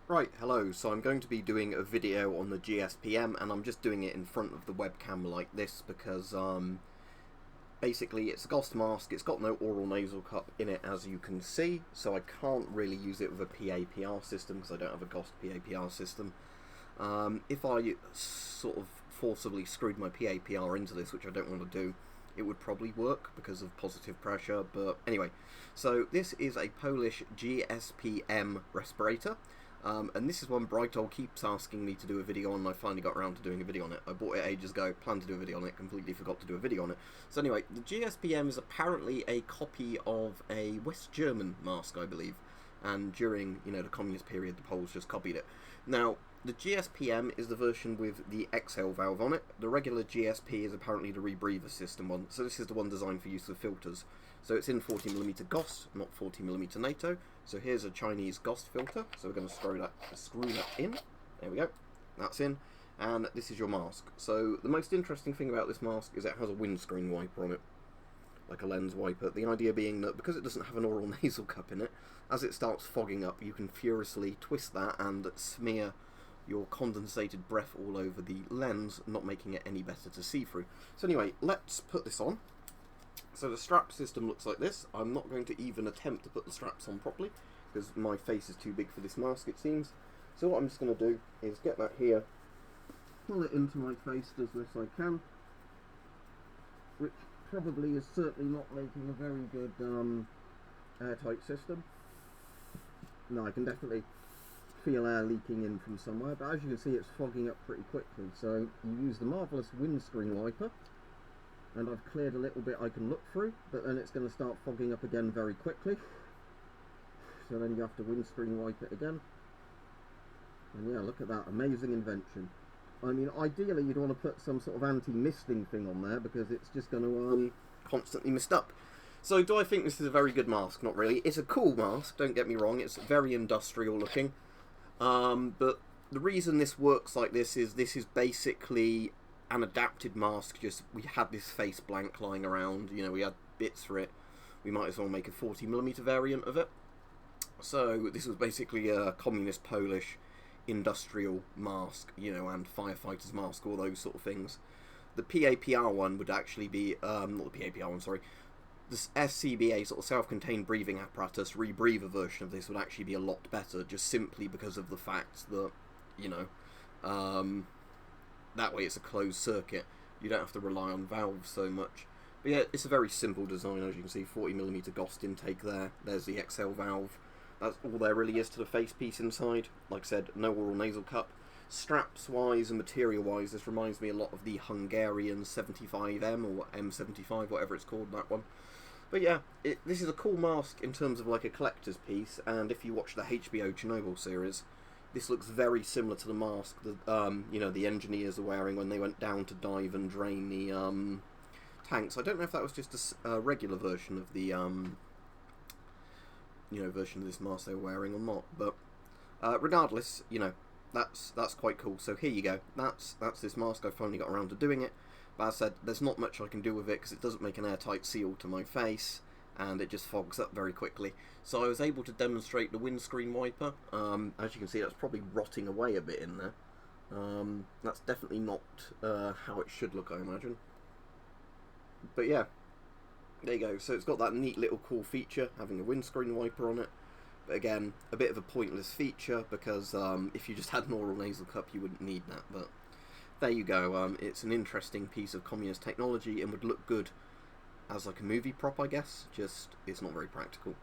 Right, hello, so I'm going to be doing a video on the GSP-M and I'm just doing it in front of the webcam like this because basically it's a GOST mask, it's got no oral nasal cup in it as you can see, so I can't really use it with a PAPR system because I don't have a GOST PAPR system. If I sort of forcibly screwed my PAPR into this, which I don't want to do, it would probably work because of positive pressure, but anyway. So this is a Polish GSP-M respirator. And this is one Brightold keeps asking me to do a video on, and I finally got around to doing a video on it. I bought it ages ago, planned to do a video on it, completely forgot to do a video on it. So anyway, the GSP-M is apparently a copy of a West German mask, I believe. And during, the communist period, the Poles just copied it. Now, the GSP-M is the version with the exhale valve on it. The regular GSP is apparently the rebreather system one, so this is the one designed for use with filters. So it's in 40mm GOST, not 40mm NATO. So here's a Chinese GOST filter, so we're going to screw that in. There we go, that's in. And this is your mask. So the most interesting thing about this mask is it has a windscreen wiper on it, like a lens wiper. The idea being that because it doesn't have an oral nasal cup in it, as it starts fogging up, you can furiously twist that and smear your condensated breath all over the lens, not making it any better to see through. So anyway, let's put this on. So the strap system looks like this. I'm not going to even attempt to put the straps on properly because my face is too big for this mask, it seems. So what I'm just going to do is get that here, pull it into my face as best I can, which probably is certainly not making a very good airtight system. No, I can definitely feel air leaking in from somewhere, but as you can see it's fogging up pretty quickly. So you use the marvellous windscreen wiper, and I've cleared a little bit I can look through, but then it's going to start fogging up again very quickly. So then you have to windscreen wipe it again. And yeah, look at that, amazing invention. I mean, ideally you'd want to put some sort of anti-misting thing on there because it's just going to constantly mist up. So do I think this is a very good mask? Not really. It's a cool mask, don't get me wrong, it's very industrial looking. But the reason this works like this is basically an adapted mask. Just we had this face blank lying around, we had bits for it, we might as well make a 40mm variant of it. So this was basically a communist Polish industrial mask, and firefighters mask, all those sort of things. The PAPR one would actually be not the PAPR one, sorry, this SCBA sort of self-contained breathing apparatus rebreather version of this would actually be a lot better, just simply because of the fact that, that way it's a closed circuit. You don't have to rely on valves so much. But yeah, it's a very simple design, as you can see, 40mm GOST intake there. There's the exhale valve. That's all there really is to the face piece inside. Like I said, no oral nasal cup. Straps-wise and material-wise, this reminds me a lot of the Hungarian 75M or M75, whatever it's called, that one. But yeah, this is a cool mask in terms of like a collector's piece, and if you watch the HBO Chernobyl series, this looks very similar to the mask that the engineers are wearing when they went down to dive and drain the tanks. I don't know if that was just a regular version of the version of this mask they were wearing or not, but regardless, that's quite cool. So here you go. That's this mask. I finally got around to doing it. But as I said, there's not much I can do with it because it doesn't make an airtight seal to my face, and it just fogs up very quickly. So I was able to demonstrate the windscreen wiper. As you can see, that's probably rotting away a bit in there. That's definitely not how it should look, I imagine. But yeah, there you go. So it's got that neat little cool feature, having a windscreen wiper on it. But again, a bit of a pointless feature because if you just had an oral nasal cup, you wouldn't need that. But there you go. It's an interesting piece of communist technology and would look good as like a movie prop, I guess. Just, it's not very practical.